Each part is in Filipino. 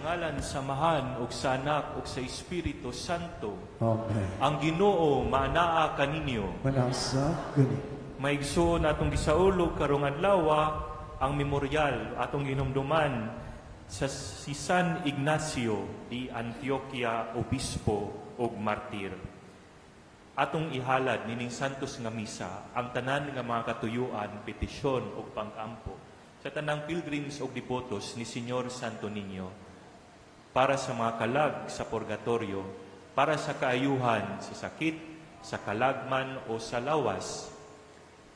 ngalan samahan ug sa Anak ug sa Espiritu Santo. Amen. Ang Ginoo maanaa kaninyo. Manasa gani. Maigsuon atong gisaulog karong adlaw ang memoryal atong hinumduman sa si San Ignacio di Antioquia, obispo ug martir. Atong ihalad nining santos nga misa ang tanan nga mga katuyuan, petisyon ug pangkampo sa tanang pilgrims ug devotos ni Señor Santo Niño para sa mga kalag sa purgatorio, para sa kaayuhan sa sakit, sa kalagman o sa lawas,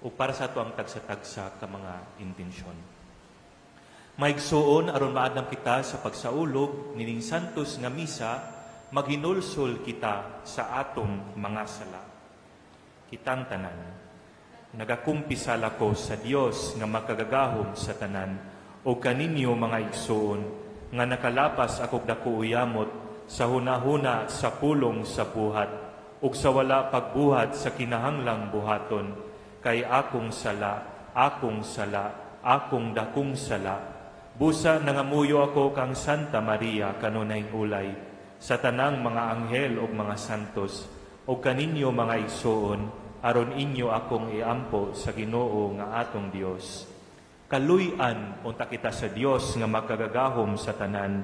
o para sa tuang tagsa-tagsa ka mga intensyon. Maigsuon aron maadam kita sa pagsaulog nining santos nga misa, maghinulsol kita sa atong mga sala. Kitang tanan, nagakumpisal ako sa Dios nga makagagahom sa tanan, o kaninyo mga igsuon, nga nakalapas akog dako uyamot sa hunahuna sa pulong sa buhat, ug sa wala pagbuhat sa kinahanglang buhaton, kay akong sala, akong dakong sala. Busa nangamuyo ako kang Santa Maria kanunay ulay, sa tanang mga anghel ug mga santos, o kaninyo mga igsuon, aron inyo akong iampo sa Ginoo nga atong Dios. Kaluy-an unta kita sa Dios nga makagagahom sa tanan,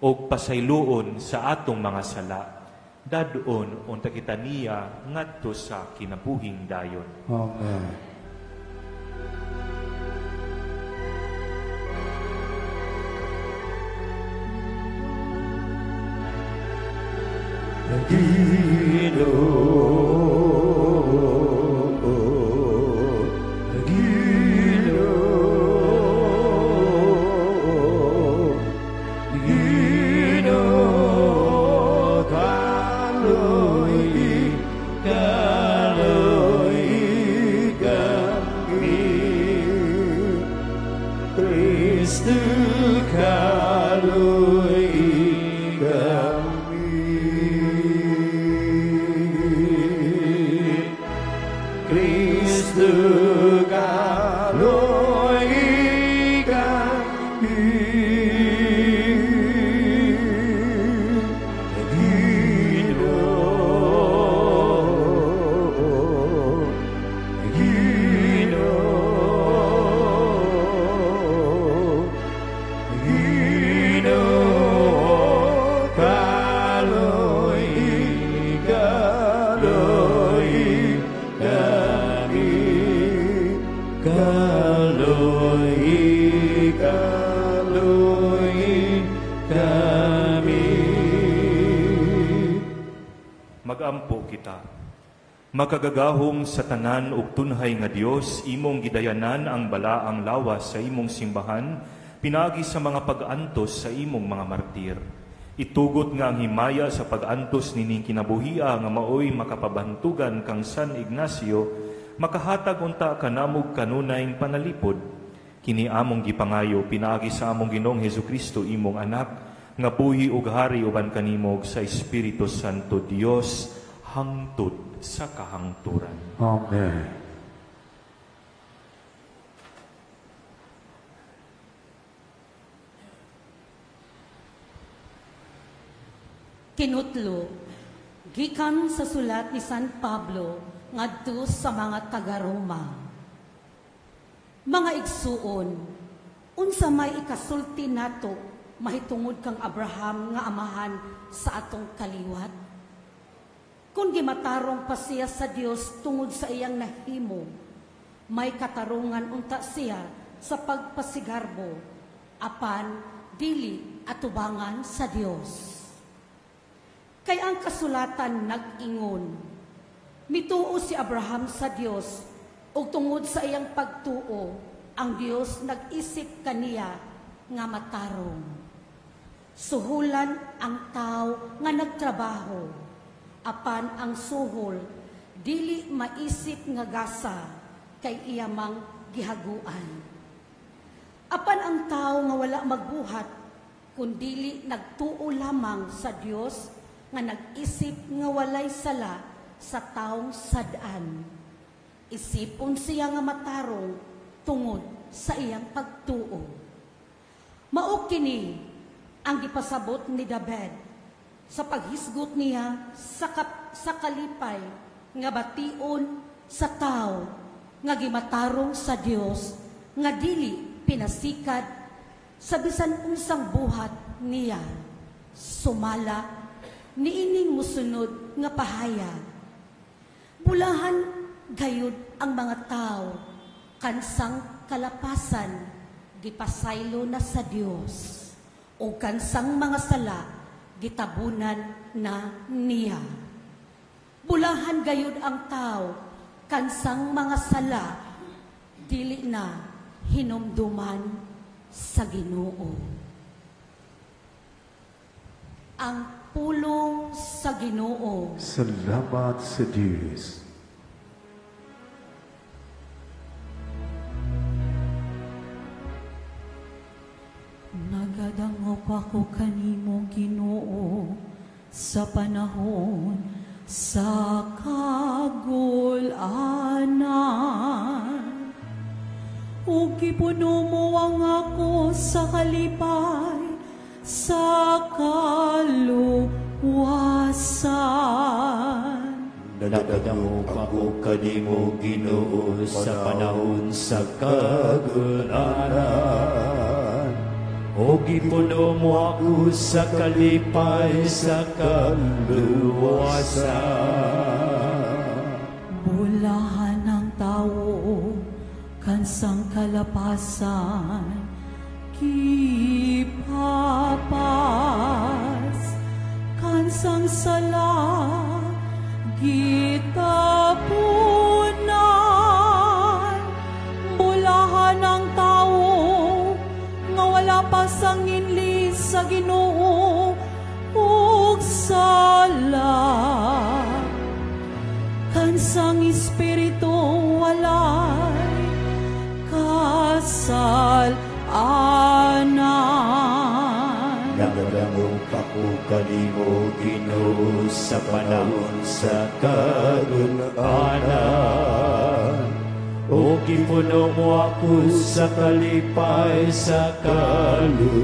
o pasayloon sa atong mga sala. Dadon unta kita niya ngadto sa kinabuhing dayon. Amen. Magampo kita. Makagagahom sa tanan ug tunhay nga Dios, imong gidayanan ang balaang lawas sa imong simbahan, pinagi sa mga pag-antos sa imong mga martir. Itugot nga ang himaya sa pag-antos nining kinabuhia nga maoy makapabantugan kang San Ignacio, makahatag unta kanamog kanunayng panalipod. Kini among gipangayo pinaagi sa among Ginoong Hesukristo imong anak, nga buhi ug hari uban kanimog sa Espiritu Santo Dios hangtod sa kahangturan. Amen. Kinutlo, gikan sa sulat ni San Pablo ngadto sa mga taga-Roma. Mga igsuon, unsa may ikasulti nato mahitungod kang Abraham nga amahan sa atong kaliwat? Kung gimatarong pa siya sa Dios tungod sa iyang nahimo, may katarungan unta siya sa pagpasigarbo, apan dili atubangan sa Dios. Kay ang kasulatan nag-ingon, mituo si Abraham sa Dios, ug tungod sa iyang pagtuo, ang Dios nag-isip kaniya nga matarong. Suhulan ang tao nga nagtrabaho, apan ang suhol dili maisip nga gasa kay iyamang gihaguan. Apan ang tao nga wala magbuhat, kundili nagtuo lamang sa Dios nga nag-isip nga walay sala sa taong sad-an. Isipon siya nga matarong tungod sa iyang pagtuo. Mao kini ang gipasabot ni David sa paghisgot niya sa kalipay nga bation sa tao nga gimatarong sa Dios nga dili pinasikat sa bisan unsang buhat niya. Sumala niining musunod nga pahayag. Bulahan gayud ang mga tao kansang kalapasan gipasaylo na sa Dios o kansang mga sala gitabunan na niya. Bulahan gayud ang tao kansang mga sala dili na hinumduman sa Ginoo. Ang pulong sa Ginoo. Salamat sa Diyos. Nagadangop ako kanimo, Ginoo, sa panahon sa kagulanan. Ug gipuno mo ang ako sa kalipay, sa kaluwasan. Nagadangop ako kanimo, Ginoo, sa panahon sa kagulanan. O gipuno mo ako sa kalipay, sa kaluwasan. Bulahan ng tao, kansang kalapasan, kipapas, kansang sala, gitapunan. Bulahan ng tao, nga wala pa sang inli sa Ginoo ug sala. Kansang espiritu walay kasalanan. Nagadangop ako kanimo, Ginoo, sa panahon sa kagulanan. O gipuno mo ako sa kalipay, sa kaluwasan.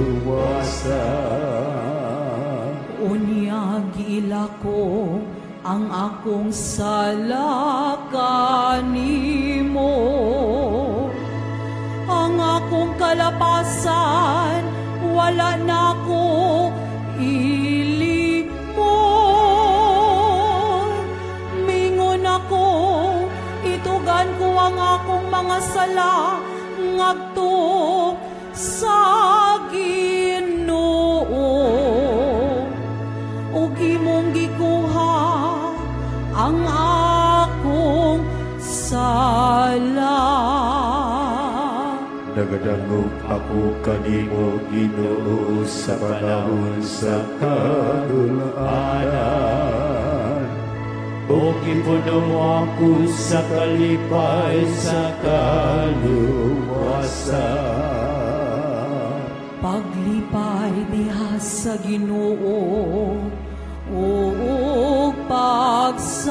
Unya gila ko ang akong sala kanimo, ang akong kalapasan wala na ko ilimon. Mingon ako, itugan ko ang akong mga sala ngadto sa Ginoo. Ug imong gikuha ang akong sala. Nagadangop ako kanimo, Ginoo, sa panahon sa kagulanan. O gipuno mo ako sa kalipay, sa kaluwasan. Paglipay diha sa Ginoo, ug pagsadya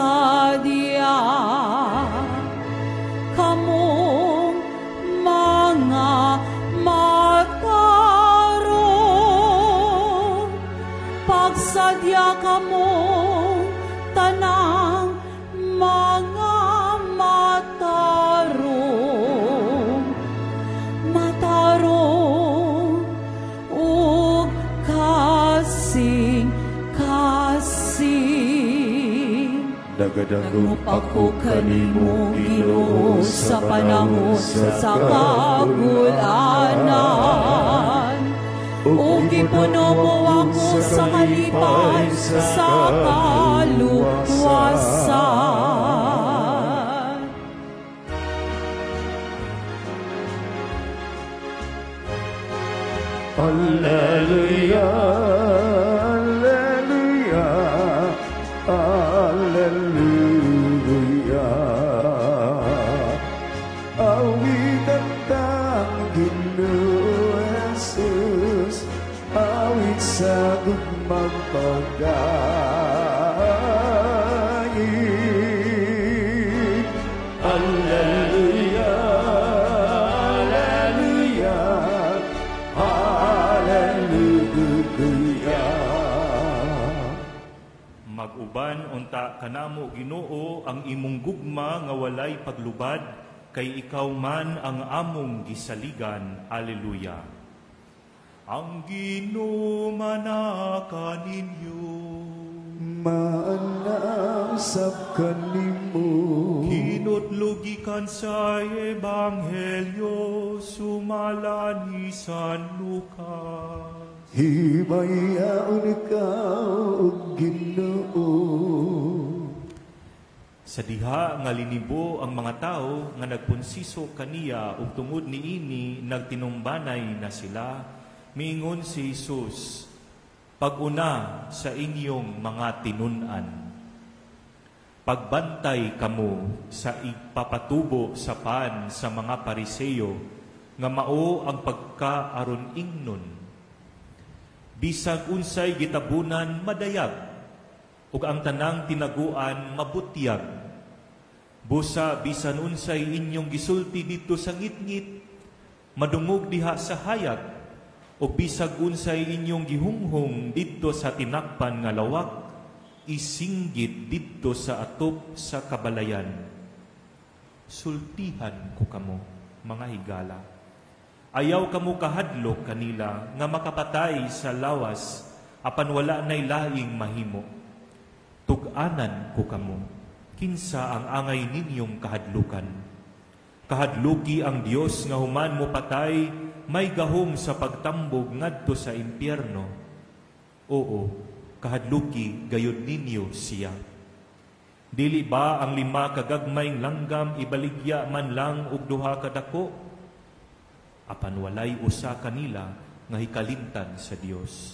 kamong mga matarong. Pagsadya kamong tanang mga matarong. Matarong ug kasing. Nagadangop ako kanimo, Ginoo, sa panahon sa kagulanan. O gipuno mo ako sa kalipay, sa kaluwasan. Alleluia. Alleluia. Awit ang Ginoo Jesus, awit sa gugmang pagkain. Alleluia, alleluia, alleluia. mag-uban unta kanamo Ginoo ang imong gugma nga walay paglubad kay ikaw man ang among gisaligan. Alleluia. Ang Ginoo manaka ninyo, maanasap kanimo, kinutlugikan sa Ebanghelyo sumala ni San Lucas. himayaon ikaw, Ginoo. Sa diha nga linibo ang mga tao nga nagpunsiso kaniya ug tungod niini nagtinumbanay na sila, miingon si Jesus, pag-una sa inyong mga tinun-an, pagbantay kamo sa ipapatubo sa pan sa mga Pariseyo nga mao ang pagkaaron ingnon. Bisag unsay gitabunan madayag, ug ang tanang tinaguan mabutyag. Busa bisan unsay inyong gisulti dito sa ngitngit, madungog diha sa hayag, ug bisag unsay inyong gihunghong dito sa tinakpan nga lawak, isinggit dito sa atop sa kabalayan. Sultihan ko kamo, mga higala. Ayaw kamo kahadlok kanila nga makapatay sa lawas apan wala nay laing mahimo. Tug-anan ko kamo, kinsa ang angay ninyong kahadlukan. Kahadluki ang Dios nga human mo patay, may gahom sa pagtambog ngadto sa impyerno. Oo, kahadluki gayud ninyo siya. Dili ba ang 5 kagagmayng langgam ibaligya man lang og 2 kadako? Apan walay usa kanila nga hikalimtan sa Dios.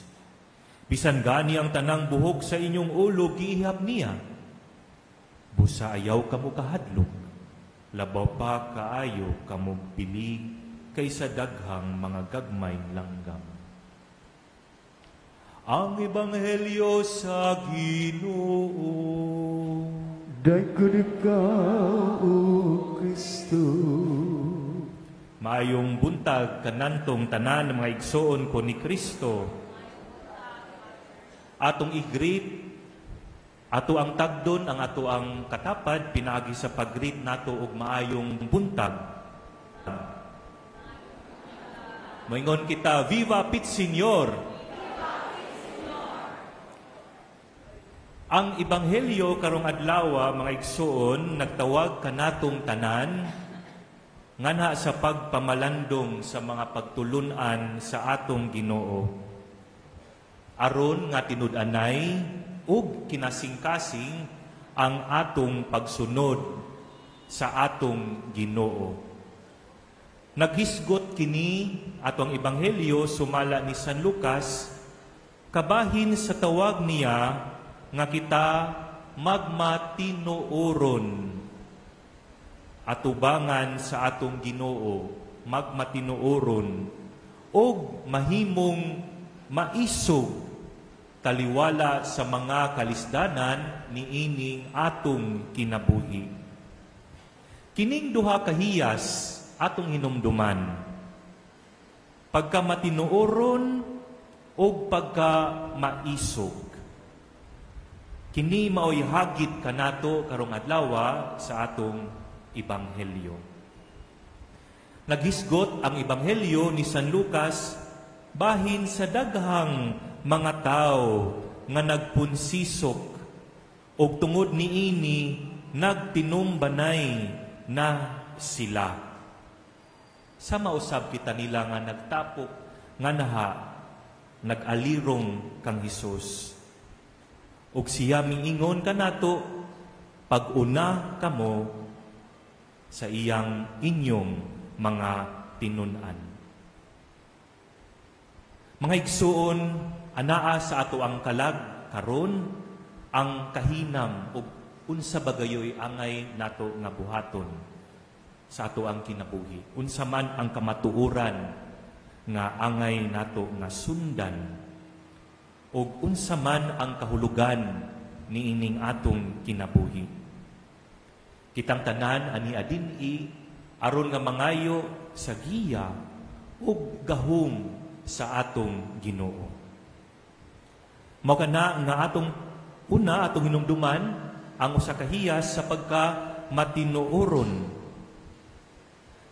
Bisan gani ang tanang buhok sa inyong ulo giihap niya, busa ayaw kamo kahadlok, labaw pa kaayo kamo pilig kaysa daghang mga gagmayng langgam. Ang Ebanghelyo sa Ginoo. Daykod ikaw, O Kristo. Maayong buntag kanantong tanan ng mga igsoon ko ni Kristo. Atong i-greet, ato ang tagdon, ang ato ang katapad, pinaagi sa pag-greet nato og maayong buntag. Moingon kita, Viva Pit Señor! Ang Ebanghelyo karong adlaw, mga igsoon, nagtawag kanatong tanan nganha sa pagpamalandong sa mga pagtulunan sa atong Ginoo. Aron nga tinud-anay ug kinasing-kasing ang atong pagsunod sa atong Ginoo. Naghisgot kini atong Ebanghelyo sumala ni San Lucas kabahin sa tawag niya nga kita magmatinuoron. Atubangan sa atong Ginoo, magmatinuoron, og mahimong maisog taliwala sa mga kalisdanan niining atong kinabuhi. Kining duha kahiyas atong hinumduman, pagka matinuoron o pagka maisog. Kini maoy hagit kanato karong adlaw sa atong Ebanghelyo. Naghisgot ang Ebanghelyo ni San Lucas bahin sa daghang mga tao nga nagpunsisok og tungod niini nagtinumbanay na sila. Sa mausab kita nila nga nagtapok nga naha nag-alirong kang Hesus. Og siya miingon kanato, pag-una kamo sa iyang inyong mga tinunan. Mga igsuon, anaa sa ato ang kalag karon ang kahinam ug unsa bagayoy angay nato nga buhaton sa ato ang kinabuhi. Unsa man ang kamatuoran nga angay nato nga sundan ug unsa man ang kahulugan niining atong kinabuhi. Kitang tanan ani adin-i aron nga mangayo sa giya ug gahom sa atong Ginoo. Mao kana nga atong Una, atong hinumduman ang usa ka hiyas sa pagka matinuoron.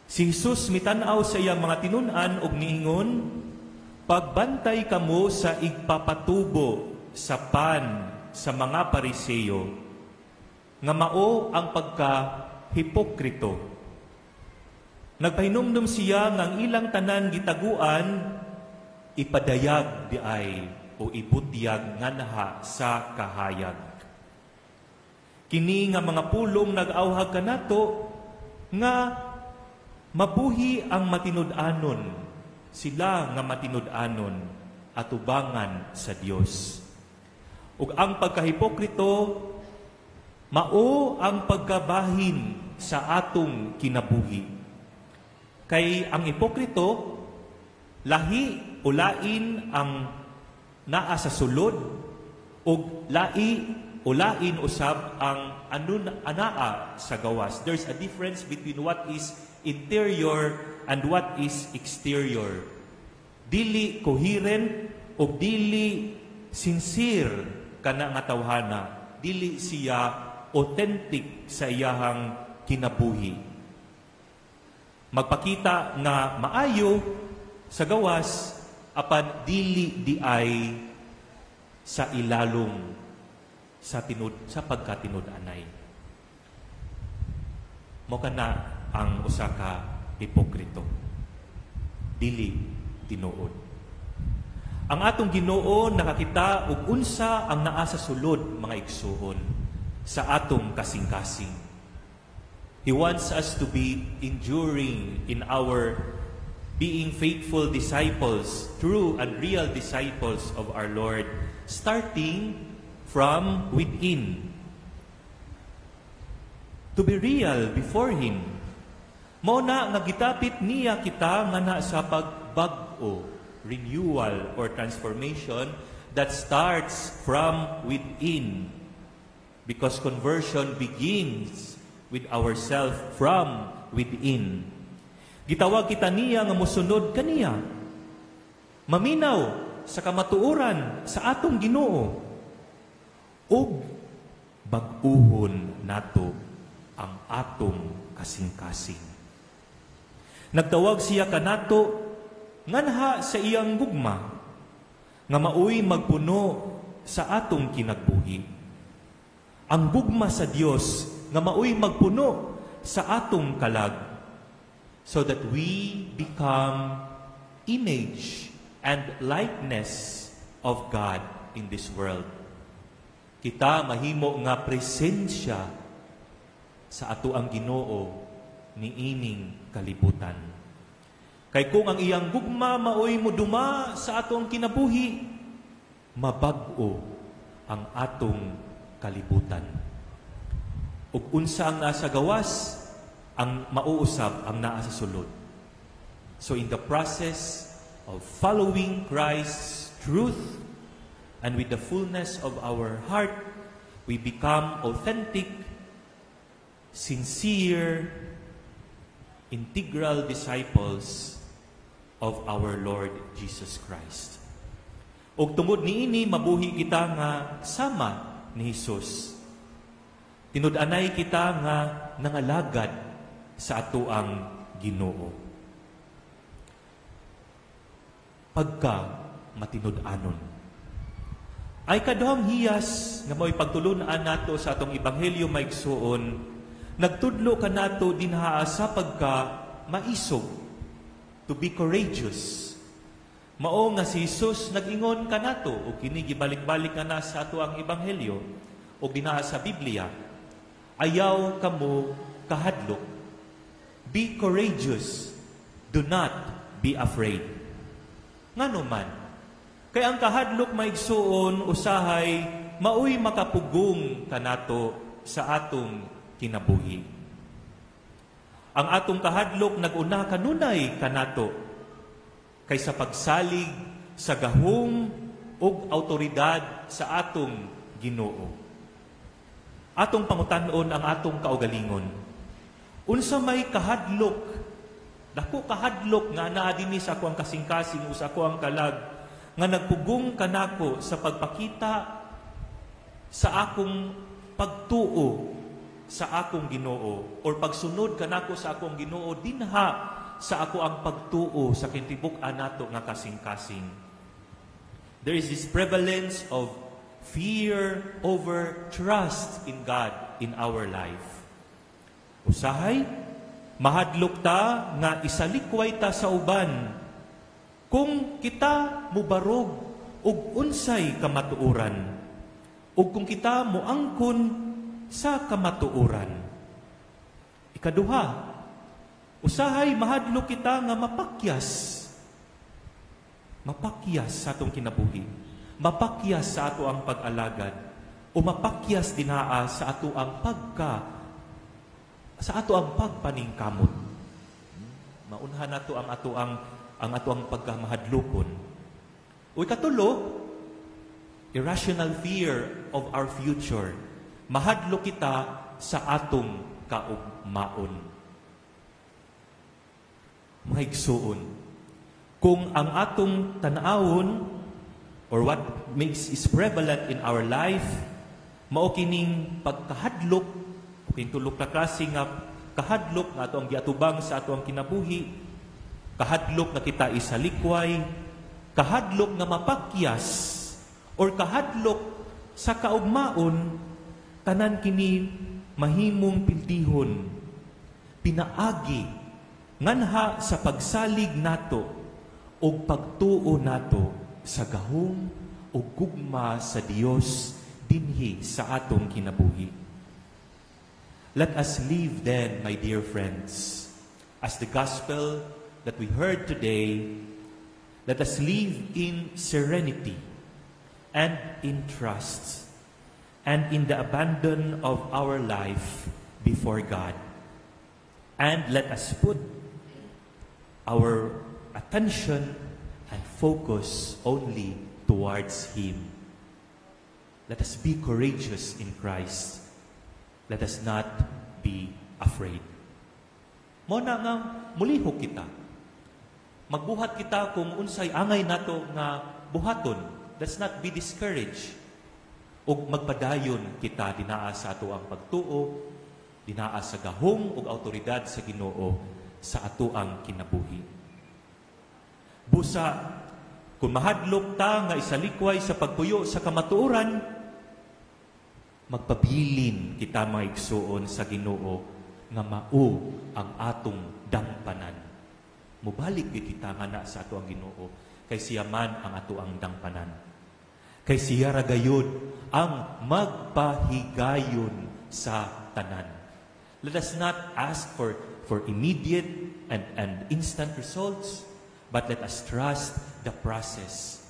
Si Jesus mitan-aw sa iyang mga tinun-an ug niingon, pagbantay kamo sa igpapatubo sa pan sa mga Pariseo, nga mao ang pagka-hipokrito. Nagpahinumdum siya nga ang ilang tanan gitaguan, ipadayag di ay o ibutyag nga naha sa kahayag. Kini nga mga pulong nag-awhag kanato nga mabuhi ang matinud-anon, sila nga matinud-anon atubangan sa Dios. Ug ang pagkahipokrito mao ang pagkabahin sa atong kinabuhi. Kay ang hipokrito lahi o lain ang naa sa sulod ug lain usab ang anaa sa gawas. There's a difference between what is interior and what is exterior. Dili coherent o dili sincere kana nga tawhana, dili siya authentic sa iyahang kinabuhi. Magpakita nga maayo sa gawas apan dili di ay sa ilalong sa pagkatinud-anay. Mo kana ang usa ka hipokrito. Dili tinuod. Ang atong Ginoo nakakita og unsa ang naa sa sulod, mga igsuon, sa atong kasing-kasing. He wants us to be enduring in our being faithful disciples, true and real disciples of our Lord, starting from within. To be real before Him. Mao na nga gitapit niya kita nga na sa pagbag-o, renewal or transformation that starts from within. Because conversion begins with ourselves from within. Gitawag kita niya nga mosunod kaniya. Maminaw sa kamatuoran sa atong Ginoo. Og bag-uhon nato ang atong kasing-kasing. Nagtawag siya kanato nganha sa iyang gugma nga maoy magpuno sa atong kinagbuhi. Ang gugma sa Dios nga maoy magpuno sa atong kalag, so that we become image and likeness of God in this world. Kita mahimo nga presensya sa ato ang Ginoo niining kalibutan. Kay kung ang iyang gugma maoy moduma sa ato ang kinabuhi, mabag-o ang atong kalibutan. Ug unsa ang nasa gawas, ang mauusab ang naa sa sulod. So in the process of following Christ's truth, and with the fullness of our heart, we become authentic, sincere, integral disciples of our Lord Jesus Christ. Ug tungod niini mabuhi kita nga sama ni Jesus. Tinud-anay kita nga nangalagad sa atoang Ginoo. Pagka matinud-anon. Ay kaduhang hiyas nga mo'y pagtulunan nato sa atong ebanghelyo maigsuon, nagtudlo ka nato dinhaa sa pagka maisog, to be courageous. Mao nga si Jesus nag-ingon ka nato, o kini gibalik-balik nga na sa ato ang ebanghelyo, o dinhaa sa Biblia, ayaw kamo kahadlok. Be courageous. Do not be afraid. Ngano man, kay ang kahadlok maigsuon usahay maoy makapugong kanato sa atong kinabuhi. Ang atong kahadlok nag-una kanunay kanato kaysa pagsalig sa gahom ug awtoridad sa atong Ginoo. Atong pangutan-on ang atong kaugalingon. Unsa may kahadlok, dako kahadlok nga naa dinhi sa ako ang kasing-kasing o sa ako ang kalag, nga nagpugong kanako sa pagpakita sa akong pagtuo sa akong Ginoo or pagsunod kanako sa akong Ginoo dinha sa ako ang pagtuo sa kintibuk-an nato nga kasing-kasing. There is this prevalence of fear over trust in God in our life. Usahay, mahadlok ta nga isalikway ta sa uban kung kita mubarog og unsay kamatuoran o kung kita moangkon sa kamatuoran. Ikaduha, usahay mahadlok kita nga mapakyas sa atong kinabuhi, mapakyas sa ato ang pag-alagad o mapakyas dinaa sa ato ang pagpaningkamot. Maunhan nato ang ato ang pagkamahadlokon. O ikatulo, irrational fear of our future. Mahadlok kita sa atong kaugmaon. Mga igsuon, kung ang atong tanawon or what is prevalent in our life, mao kining pagkahadlok, o kining tulok na klase nga kahadlok nga ato ang giatubang sa ato ang kinabuhi, kahadlok na kita isalikway, kahadlok na mapakyas, or kahadlok sa kaugmaon, tanan kini mahimong pildihon, pinaagi, nganha sa pagsalig nato, o pagtuo nato sa gahom o gugma sa Dios dinhi sa atong kinabuhi. Let us live then, my dear friends, as the gospel that we heard today, let us live in serenity and in trust and in the abandon of our life before God. And let us put our attention and focus only towards Him. Let us be courageous in Christ. Let us not be afraid. Muna nga, mulihok kita. Magbuhat kita kung unsay angay nato nga buhaton. Let's not be discouraged. Ug magpadayon kita dinaa sa ato ang pagtuo, dinaa sa gahom ug awtoridad sa Ginoo sa ato ang kinabuhi. Busa, kung mahadlok ta nga isalikway sa pagpuyo sa kamatuoran, magpabilin kita mga igsuon sa Ginoo nga mao ang atong dangpanan. Mubalik kita nga na sa ato ang Ginoo, kay siya man ang ato ang dangpanan. Kay siya ragayod ang magpahigayon sa tanan. Let us not ask for immediate and instant results, but let us trust the process,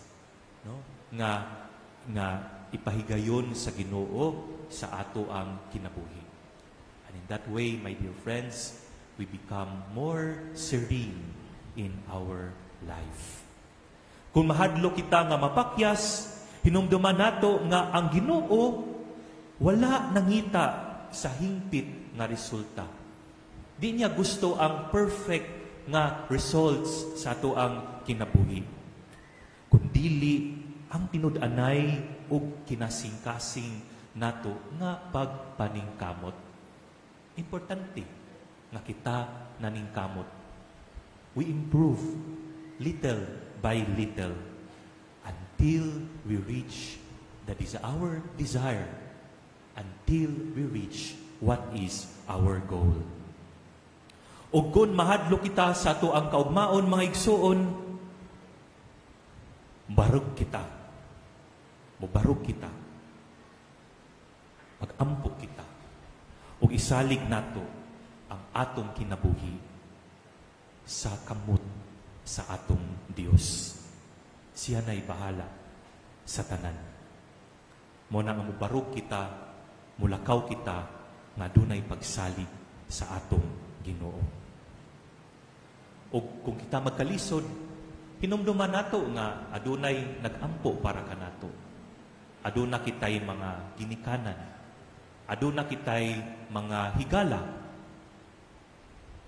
no? Nga ipahigayon sa Ginoo sa ato ang kinabuhi. And in that way, my dear friends, we become more serene in our life. Kung mahadlok kita nga mapakyas, hinumduman nato nga ang Ginoo wala nangita sa hingpit nga resulta. Di niya gusto ang perfect nga results sa ato ang kinabuhi. Kundili ang tinud-anay ug kinasing-kasing nato nga pagpaningkamot. Importante nga kita naningkamot. We improve little by little until we reach our desire, until we reach what is our goal. O kung mahadlok kita sa ato ang kaugmaon, mga igsuon, barog kita. Mubarog kita. Mag-ampo kita. O isalig nato ang atong kinabuhi sa kamot sa atong Dios. Siya na'y bahala sa tanan. Muna nga mubarog kita, mulakaw kita, nga dunay pagsalig sa atong Ginoo. O kung kita magkalisod, hinumduman nato nga adunay nag-ampo para kanato. Aduna kitay mga ginikanan. Aduna kitay mga higala.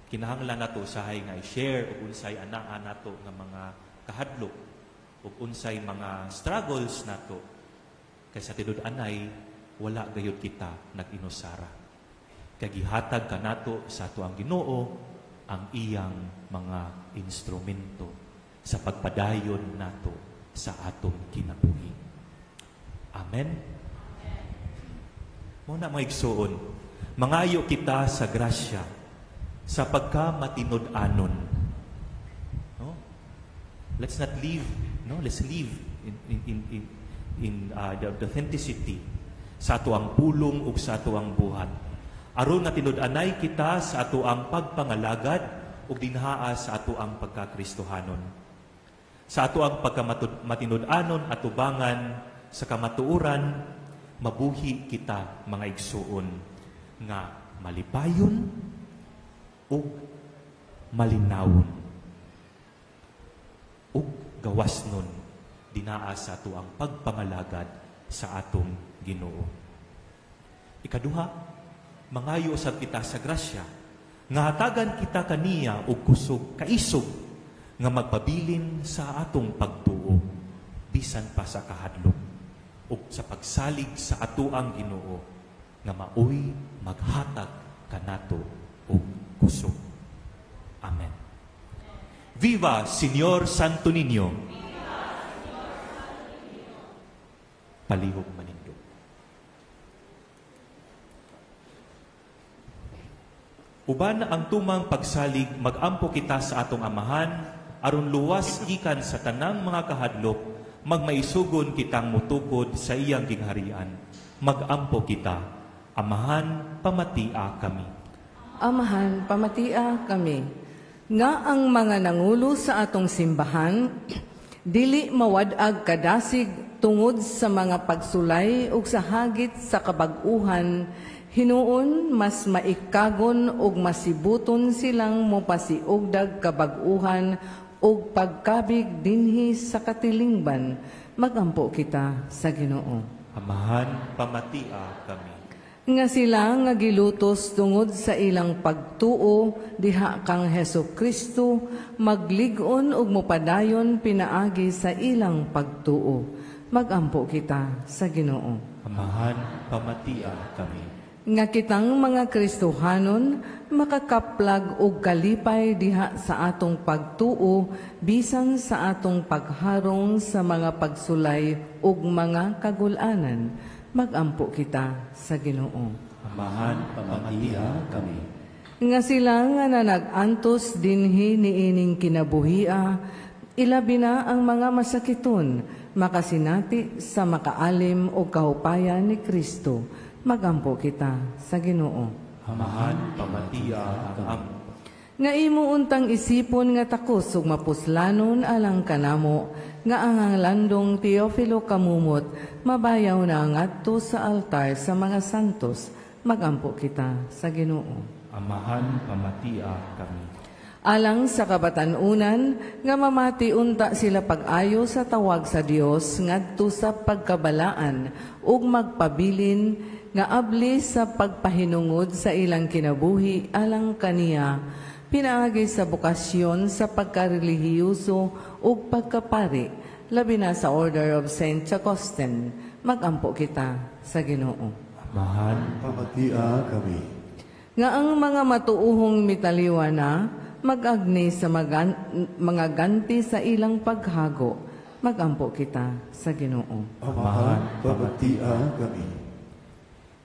Kinahanglan nato usahay nga i-share o unsay anaa nato nga mga kahadlok o unsay mga struggles nato. Kaysa tinud-anay, wala gayud kita nag-inusara. Kagihatag kanato sa ato ang Ginoo ang iyang mga instrumento sa pagpadayon nato sa atong kinabuhi. Amen. Muna mga igsoon, mangayo kita sa grasya sa pagkamatinud-anon. No? Let's not live, no? Let's live in the authenticity sa ato ang pulong ug sa ato ang buhat. Aron nga tinud-anay kita sa ato ang pagpangalagad ug dinhaa sa ato ang pagkakristohanon. Sa ato ang pagkamatinud-anon at tubangan sa kamatuuran, mabuhi kita mga igsuon nga malipayon ug malinawon ug gawasnon dinaa sa ato ang pagpangalagad sa atong Ginoo. Ikaduha, mangayo usab kita sa grasya nga hatagan kita kaniya og kusog kaisog nga magpabilin sa atong pagtuo bisan pa sa kahadlok ug sa pagsalig sa ato ang Ginoo nga maoy maghatag kanato og kusog. Amen. Viva Señor Santo Niño! Palihog manindog. Uban ang tumang pagsalig, magampo kita sa atong amahan, aron luwas gikan sa tanang mga kahadlok, magmaisugon kitang mutukod sa iyang gingharian. Magampo kita, amahan, pamatia kami. Amahan, pamatia kami. Nga ang mga nangulo sa atong simbahan, dili mawadag kadasig tungod sa mga pagsulay ug sa hagit sa kabag-uhan, hinuon mas maikagon ug masibuton silang mopasiugdag kabag-uhan ug pagkabig dinhi sa katilingban. Magampo kita sa Ginoo. Amahan, pamatia kami. Nga sila nga gilutos tungod sa ilang pagtuo diha kang Hesukristo, maglig-on ug mopadayon pinaagi sa ilang pagtuo. Magampo kita sa Ginoo. Amahan, pamatia kami. Nga kitang mga Kristohanon, makakaplag og kalipay diha sa atong pagtuo bisan sa atong pagharong sa mga pagsulay ug mga kagul-anan. Magampo kita sa Ginoo. Amahan, pamatia kami. Nga sila nga nanag-antos dinhi niining kinabuhia, ilabi na ang mga masakiton, makasinati sa makaalim o kahupayan ni Kristo. Magampo kita sa Ginoo. Amahan, pamatia kami. Nga imo untang isipon nga takos ug mapuslanon alang kanamo, nga ang landong Teofilo kamumot, mabayaw na ngadto sa altar sa mga santos. Magampo kita sa Ginoo. Amahan, pamatia kami. Alang sa kabatanunan, nga mamati unta sila pag-ayo sa tawag sa Dios ngadto sa pagkabalaan ug magpabilin nga abli sa pagpahinungod sa ilang kinabuhi alang kaniya, pinaagi sa bukasyon sa pagkarelihiyoso ug pagkapari, labi na sa Order of St. Augustine. Magampo kita sa Ginoo. Amahan, Pamatia kami. Nga ang mga matuuhong mitaliwa na, mag-agni sa mga ganti sa ilang paghago. Magampo kita sa Ginoo. Amahan, pamatia kami.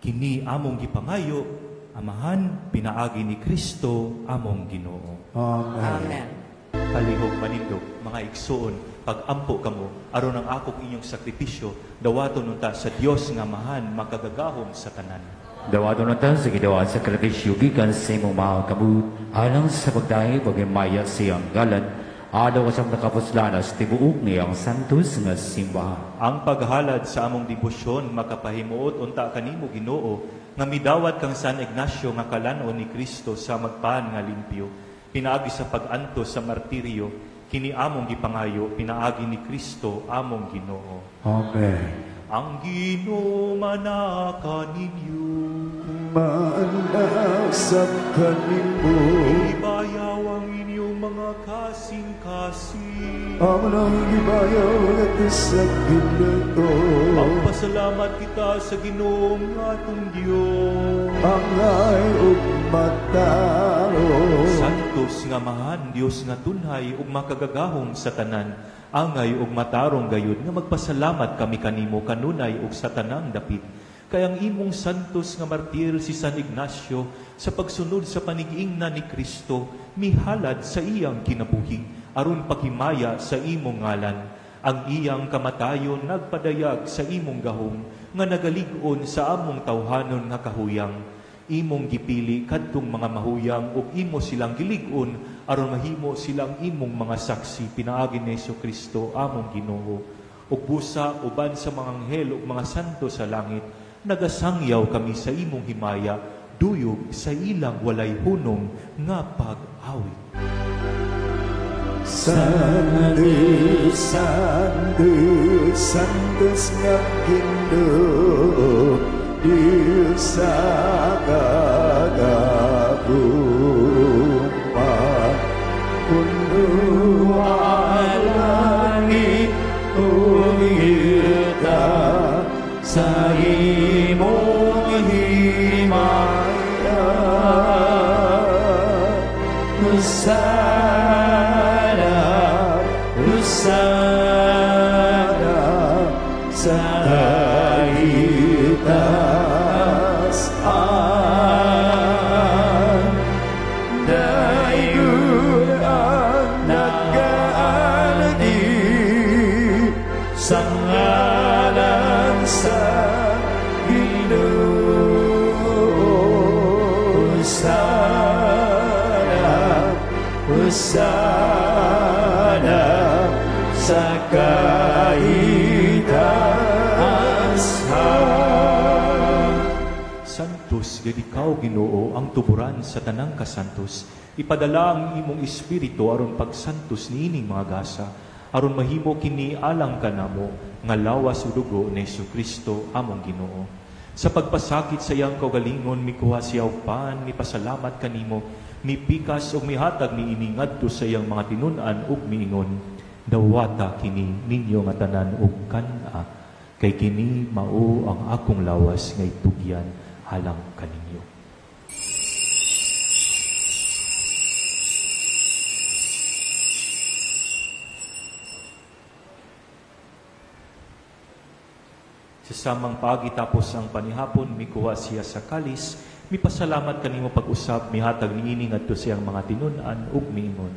kini among gipangayo, amahan, pinaagi ni Kristo, among Ginoo. Amen. Amen. Palihog manindog, mga igsoon, pag-ampo kamo, aron ang akong inyong sakripisyo, dawaton unta sa Dios nga amahan, makagagahom sa tanan. Dawaton natin sa ginawa sa sakripisyo gikan sa imong mahal kabut, alang sa pagdahi pagimaya siyang galan, adaw sa nakapuslanas tibuok niyang santos nga simbahan. Ang paghalad sa among debosyon makapahimuot unta kanimo Ginoo nga midawat kang San Ignacio nga kalanon ni Kristo sa magpaan nga limpyo, pinaagi sa pag-anto sa martiryo, kini among gipangayo, pinaagi ni Kristo among Ginoo. Amen. Ang Ginoo manaka ninyo, Maanasap kanimo, ibayaw ang inyong mga makasing-kasing. Amo nang gibayaw at sa ginito. Magpasalamat kita sa Ginoong atong Dios. Angay ug matao. Santos nga mahan Dios nga tunhay ug makagagahom sa tanan. Angay ug matarong gayud nga magpasalamat kami kanimo kanunay ug sa tanang dapit. Kay ang imong santos nga martir si San Ignacio sa pagsunod sa panigiingnan ni Kristo mihalad sa iyang kinabuhi aron paghimaya sa imong ngalan. Ang iyang kamatayon nagpadayag sa imong gahom nga nagalig-on sa among tawhanon nga kahuyang. Imong gipili kadtong mga mahuyang ug imo silang gilig-on aron mahimo silang imong mga saksi pinaagi ni Kristo among Ginoo. Ug busa uban sa mga anghel ug mga santo sa langit nagasangyaw kami sa imong himaya, duyog sa ilang walay hunong nga pag-awit. Santos, Santos, Santos nga Ginoo, Dios sa kagaguma, kuno ang langit ug yuta sa imong himaya. Hosana, Hosana sa itaas-an. Dayon ang nagaalagi sa ngalan sa Hosana sa kaitaasan. Santos, gid ikaw Ginoo ang tuburan sa tanang kasantos. Ipadala ang imong espiritu aron pagsantos niining mga gasa, aron mahimo kini alang kanamo nga lawas ug dugo ni Kristo among Ginoo. Sa pagpasakit sa iyang kaugalingon mikuha siya og pan, mipasalamat kanimo, mipikas ug mihatag niini ngadto sa iyang mga tinun-an ug miingon, dawata kini ninyo nga tanan ug kana, kay kini mao ang akong lawas nga itugyan alang kaninyo. Sa samang pagitapos ang panihapon, mikuha siya sa kalis, mipasalamat kanimo pag-usap, mihatag niini ngadto sa iyang mga tinun-an ug miingon,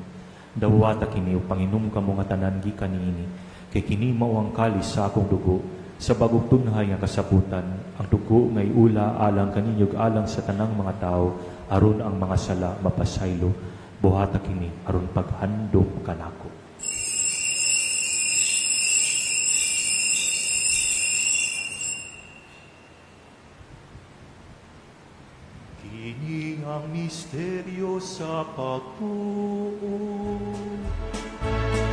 dawata kini ug panginom kamo nga tanan gikan niini, kay kini mao ang kalis sa akong dugo, sa bagong tunhay nga kasaputan, ang dugo nga iula alang kaninyo ug alang sa tanang mga tao, aron ang mga sala mapasaylo, buhata kini aron paghandom kanako. Kini ang misteryo sa pagtuo.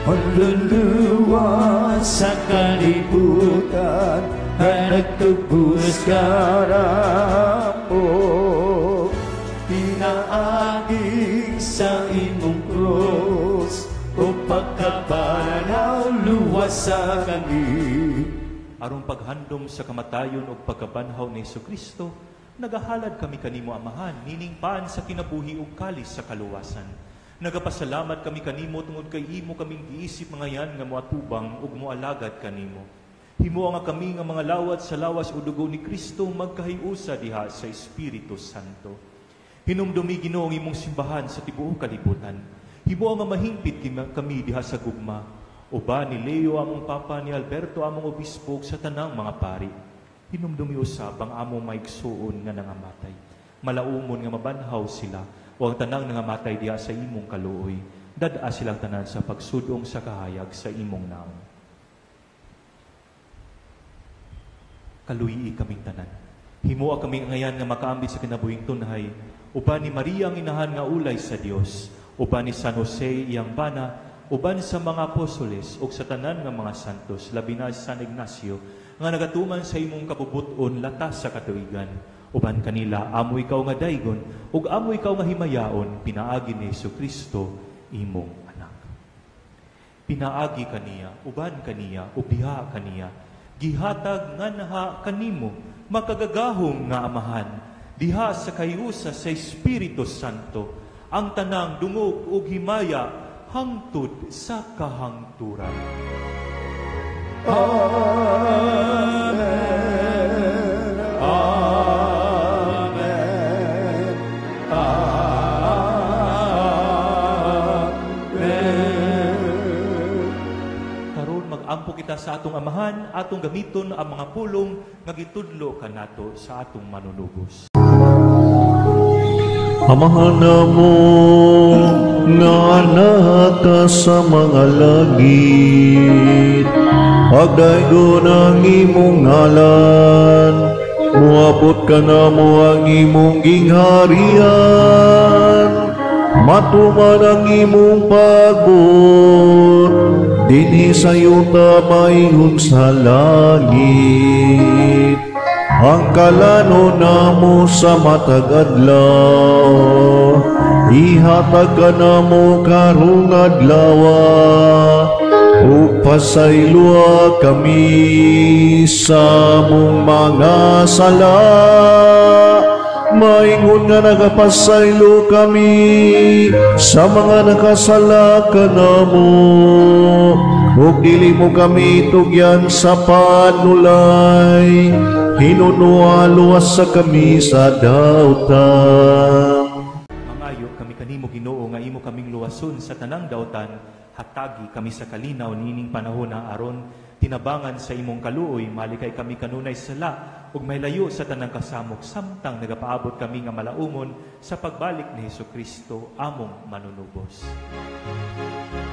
Manluluwa sa kalibutan na nagtubos karamo, pinaaging sa imong krus o pagkabananaw luwas sa kami. Aron paghandom sa kamatayon o pagkabanhaw ni Kristo, nagahalad kami kanimo Amahan, nining paan sa kinabuhi ug kalis sa kaluwasan. Nagapasalamat kami kanimo tungod kay imo kaming giisip mga yan nga moatubang ug moalagad kanimo. Himo nga kami nga mga lawat sa lawas o dugo ni Kristo magkahiusa diha sa Espiritu Santo. Hinumdumi Ginoo ang imong simbahan sa tibuok kalibutan. Himo nga mahimpit kami diha sa gugma. Uba ni Leo among papa, ni Alberto among obispo sa tanang mga pari. Hinumdumi usab ang among maigsuon nga nangamatay. Malaumon nga mabanhaw sila o ang tanang nangamatay diha sa imong kaluoy. Dad-a silang tanan sa pagsudong sa kahayag sa imong naong. Kaluyi kaming tanan. Himoa kaming ngayan nga makaambit sa kinabuhing tunhay. Uban ni Maria ang inahan nga ulay sa Dios. Uban ni San Jose iyang bana. Uban sa mga apostoles o sa tanan nga mga santos, labi na San Ignacio, nga nagatuman sa imong kabubuton latas sa katuigan. Uban kanila, amo ikaw nga daygon, ug amo ikaw nga himayaon, pinaagi ni Jesucristo, imong Pinaagi kaniya, uban kaniya, ubiha kaniya. Gihatag nga naha kanimo, makagagahom nga amahan. Diha sa kayusa sa Espiritu Santo, ang tanang dungog ug himaya hangtod sa kahangturan. Ampo kita sa atong amahan, atong gamiton ang mga pulong nga gitudlo kanato sa atong manunubos. Amahan mo nga anak ka sa mga langit, pagdaydo ng imong ngalan, muabot ka na mo ang imong gingharian, matuman ang imong pagbot, dinhi sa yuta maingon sa langit. Ang kalano namo sa matag adlaw, ihatag ka namo karong adlawa, ug pasaylua kami sa mong mga sala. Maingon nga nagapasaylo kami sa mga nakasala ka namo, ug dili mo kami tugyan sa panulay, hinunualuwas sa kami sa dautan. Mangayo kami kanimo Ginoo nga imo kaming luwason sa tanang dautan, hatagi kami sa kalinaw nining panahon na aron tinabangan sa imong kaluoy, malikay kami kanunay sala ug may layo sa tanang kasamok, samtang nagapaabot kami nga malaumon sa pagbalik ni Hesukristo among manunubos.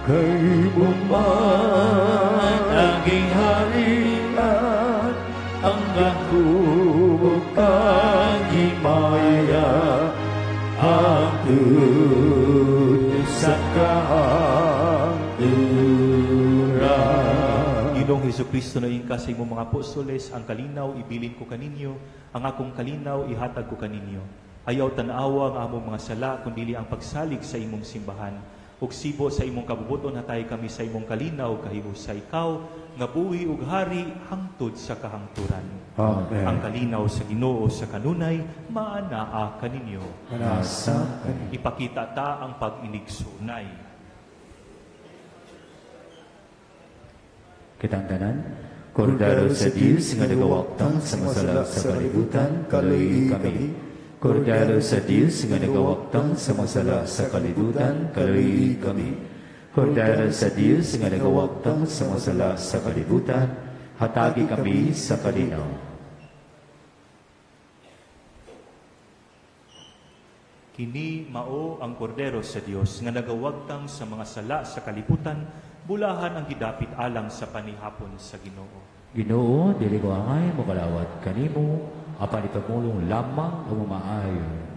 Kay buman ang gingharian, ang gahubog kang himaya, hangtod sa kahangturan. Ginoong Hesukristo na ingka sa imong mga apostoles, ang kalinaw ibilin ko kaninyo, ang akong kalinaw ihatag ko kaninyo. Ayaw tanawa ang among mga sala, kundili ang pagsalig sa imong simbahan. Ug sibo sa imong kabubuton hatay kami sa imong kalinaw, kahimo sa ikaw, nga buhi ug hari hangtod sa kahangturan. Amen. Ang kalinaw sa Ginoo sa kanunay, maanaa kaninyo. Manasa Ipakita ta ang pag-inigsunay. Kitang tanan, Kordero sa Diyos nga nagawaktang sa masalag sa kalibutan, kaluy kami. Kordero sa Diyos nga nagawaktang sa masalag sa kalibutan, kaluy kami. Kordero sa Diyos nga nagawaktang sa masalag sa kalibutan, hatagi kami sa kalinaw. Kini mao ang kordero sa Dios nga nagawagtang sa mga sala sa kalibutan, bulahan ang gidapit alang sa panihapon sa Ginoo. Ginoo, dili ko angay mo kalawat kanimo, apan ipagmulong lamang o maayo.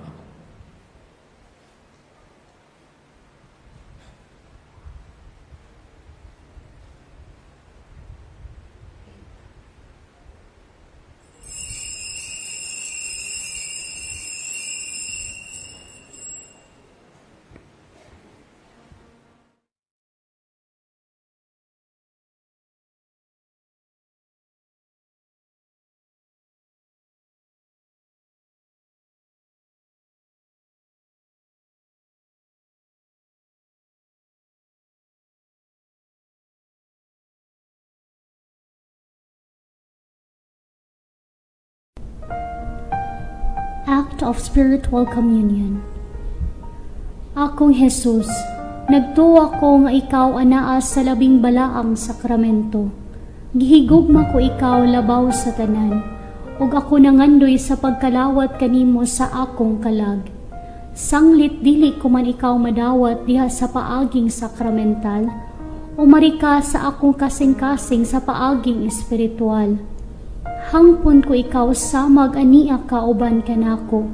Act of Spiritual Communion. Akong Jesus, nagtuwa ko nga ikaw anaa sa labing balaang sakramento. Gihigugma ko ikaw labaw sa tanan, ug ako nangandoy sa pagkalawat kanimo sa akong kalag. Sanglit dili ko man ikaw madawat diha sa paaging sakramental, umarika sa akong kasing-kasing sa paaging espiritual. Hangpon ko ikaw samag ania kauban kanako,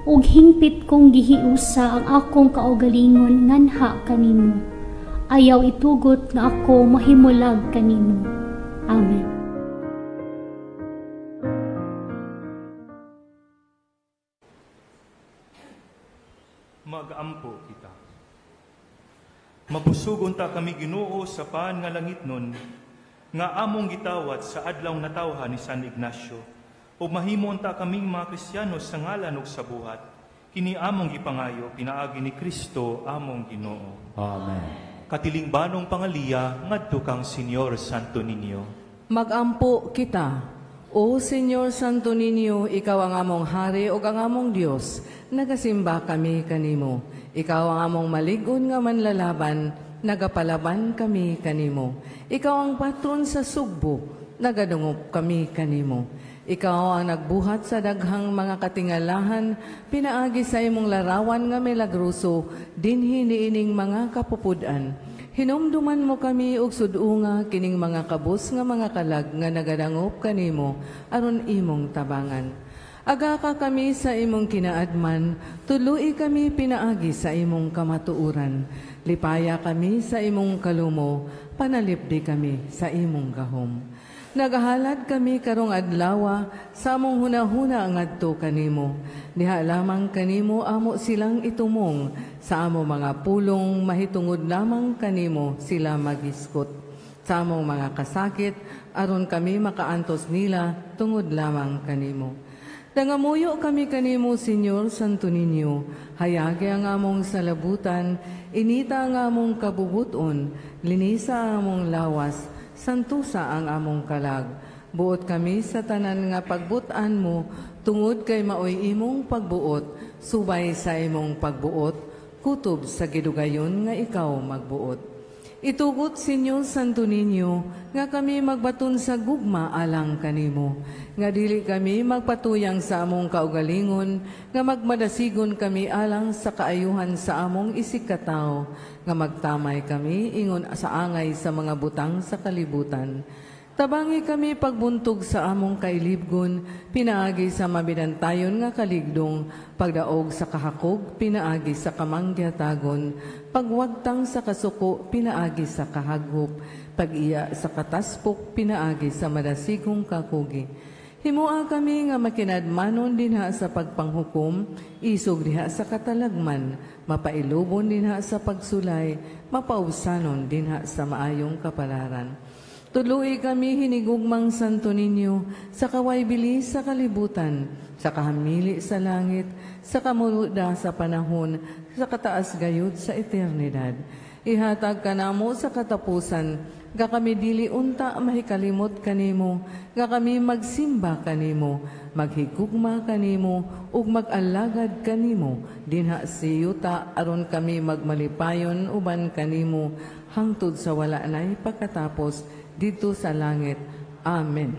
ug hingpit kong gihiusa ang akong kaugalingon nganha kanimo. Ayaw itugot nga ako mahimulag kanimo. Amen. Mag-ampo kita. Mabusugon ta kami Ginoo sa paan nga langit nun, nga among gitawat sa adlaw natawhan ni San Ignacio. O mahimon ta kaming mga Kristiyano sa ngalan ug sa buhat. Kini among gipangayo, pinaagi ni Kristo among Ginoo. Amen. Katilingbanong pangaliya, ngadto kang Senyor Santo Niño. Magampo kita. O Senyor Santo Niño, ikaw ang among hari o ang among Dios. Nagasimba kami kanimo. Ikaw ang among maligon nga manlalaban. Nagapalaban kami kanimo. Ikaw ang patron sa sugbo. Nagadungop kami kanimo. Ikaw ang nagbuhat sa daghang mga katingalahan. Pinaagi sa imong larawan nga milagroso. Dinhi niining mga kapupudan. Hinumduman mo kami og sudunga kining mga kabus nga mga kalag nga nagadangop kanimo aron imong tabangan. Aga ka kami sa imong kinaadman, tuluy kami pinaagi sa imong kamatuuran. Lipaya kami sa imong kalumo, panalipdi kami sa imong gahom. Nagahalad kami karong adlaw sa among hunahuna ngadto kanimo. Diha lamang kanimo amo silang itumong, sa among mga pulong mahitungod lamang kanimo sila magiskot. Sa among mga kasakit aron kami makaantos nila tungod lamang kanimo. Nangamuyo kami kanimo, Senyor Santo Niño, hayagi ang among salabutan, inita ang among kabubuton, linisa ang among lawas, santusa ang among kalag. Buot kami sa tanan nga pagbutan mo, tungod kay maoy imong pagbuot, subay sa imong pagbuot, kutob sa gidugayon nga ikaw magbuot. Itugot, Senyor Santo Niño, nga kami magbaton sa gugma alang kanimo, nga dili kami magpatuyang sa among kaugalingon, nga magmadasigon kami alang sa kaayuhan sa among isikataw, nga magtamay kami ingon sa angay sa mga butang sa kalibutan. Tabangi kami pagbuntog sa among kailibgon, pinaagi sa mabinantayon nga kaligdong, pagdaog sa kahakog, pinaagi sa kamanggatagon, pagwagtang sa kasuko, pinaagi sa kahagop, pag-iya sa kataspok, pinaagi sa madasigong kakugi. Himua kami nga makinadmanon dinha sa pagpanghukom, isog diha sa katalagman, mapailubon dinha sa pagsulay, mapausanon dinha sa maayong kapalaran. Tuluy kami hinigugmang Santo Niño, sa kaway bilis sa kalibutan, sa kahamili sa langit, sa kamuluda sa panahon, sa kataas gayud sa eternidad. Ihatag ka namo sa katapusan, ga kami dili unta mahikalimot kanimo, ga kami magsimba kanimo, maghigugma kanimo, ug mag-alagad kanimo, dinha si yuta aron kami magmalipayon uban kanimo, hangtod sa wala na'y pagkatapos, dito sa langit. Amen.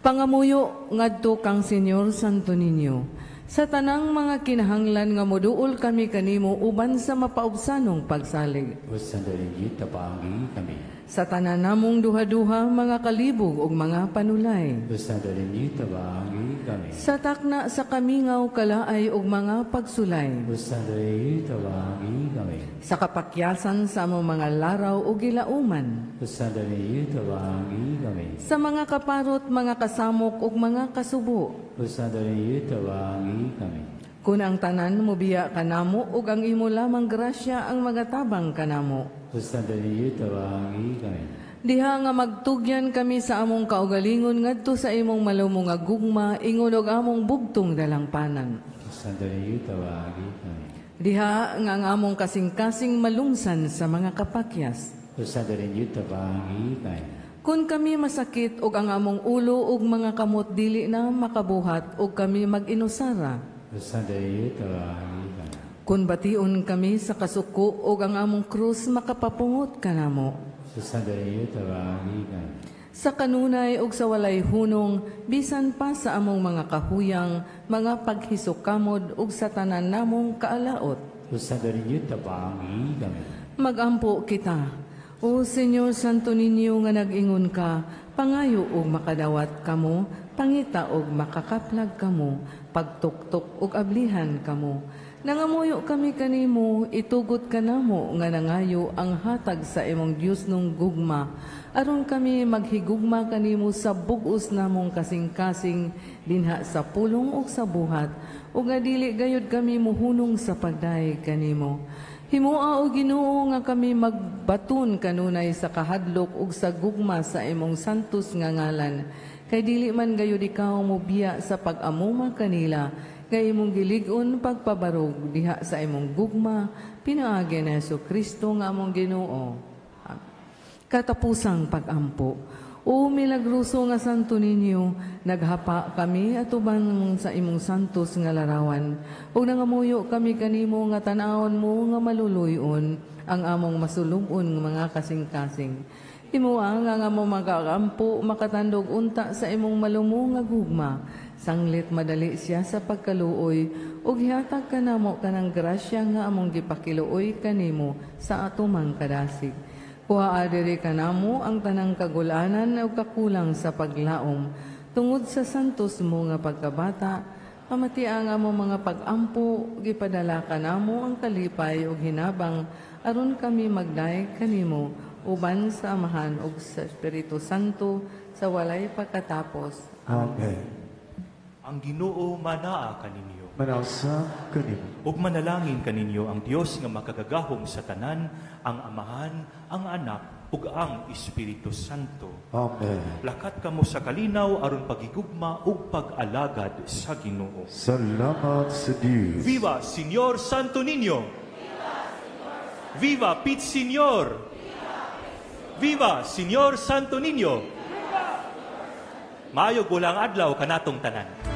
Pangamuyo ngadto kang Senyor Santo Niño, sa tanang mga kinahanglan nga moduol kami kanimo uban sa mapaubsanong pagsalig. O Santo Niño, tapaangi kami. Sa tanan namong duha-duha mga kalibog ug mga panulay. O Santo Niño, tapaangi kami. Sa takna sa kamingaw kalaay ug mga pagsulay. O Santo Niño, tapaangi kami. Sa kapakyasan sa among mga laraw ug gilauman. O Santo Niño, tapaangi kami. Sa mga kaparot, mga kasamok ug mga kasubo. O Santo Niño, tapaangi kami. Kung ang tanan mo biya kanamo ug ang imo lamang grasya ang magatabang kanamo. O Santo Niño, tapaangi kami. Diha nga magtugyan kami sa among kaugalingon ngadto sa imong malumong nga gugma, ingon og among bugtong dalangpanan. O Santo Niño, tapaangi kami. Diha nga ang among kasing-kasing malungsan sa mga kapakyas. O Santo Niño, tapaangi kami. Kung kami masakit og ang among ulo ug mga kamot dili na makabuhat ug kami mag-inusara. O Santo Niño, tapaangi kami. Kung bation kami sa kasuko ug ang among krus makapapungot kanamo. O Santo Niño, tapaangi kami. Sa kanunay ug sa walay hunong, bisan pa sa among mga kahuyang, mga paghisok-kamod ug sa tanan namong kaalaot. O Santo Niño, tapaangi kami. Magampo kita. O Senyor Santo Niño nga nag-ingon ka, pangayo og makadawat kamo, pangita og makakaplag kamo, pagtuktok og ablihan kamo. Nangamuyo kami kanimo, itugot kanamo nga nangayo ang hatag sa imong Dios nung gugma, aron kami maghigugma kanimo sa bug-os namong kasing-kasing dinha sa pulong ug sa buhat, ug nga dili gayud kami muhunong sa pagday kanimo. Himua o Ginoo nga kami magbaton kanunay sa kahadlok ug sa gugma sa imong santos nga ngalan. Kay dili man gayud ikaw mobiya sa pag-amuma kanila, kay imong gilig-on pagpabarog diha sa imong gugma, pinaagi na Jesucristo nga among Ginoo. Katapusang pag-ampo. O milagruso nga santo ninyo, naghapa kami atuban sa imong santos nga larawan. O nangamuyo kami kanimo nga tanawon mo nga maluluyon ang among masulubon nga mga kasing-kasing. Himuang nga mo magakampo makatandog unta sa imong malumo nga gugma. Sanglit madali siya sa pagkaluoy ug hihatag kanamo kanang grasya nga among gipakiluoy kanimo sa atumang kadasig. Kuha adiri kanamo ang tanang kagulanan o kakulang sa paglaom. Tungod sa santos mo nga pagkabata, pamatiang mo mga pag-ampo, gipadala kanamo ang kalipay o hinabang, aron kami magday kanimo, uban sa Amahan o sa Espiritu Santo, sa walay pagkatapos. Amen. Ang Ginoo manaa kaninyo. Manasa kanimo. Ug manalangin kaninyo ang Dios nga makagagahom sa tanan, ang Amahan, ang Anak, ug ang Espiritu Santo. Amen. Lakat kamo sa kalinaw aron pagigugma ug pag-alagad sa Ginoo. Salamat sa Diyos. Viva Señor Santo Niño! Viva Pit Señor! Viva Señor Santo Niño! Maayog ulang adlaw kanatong tanan.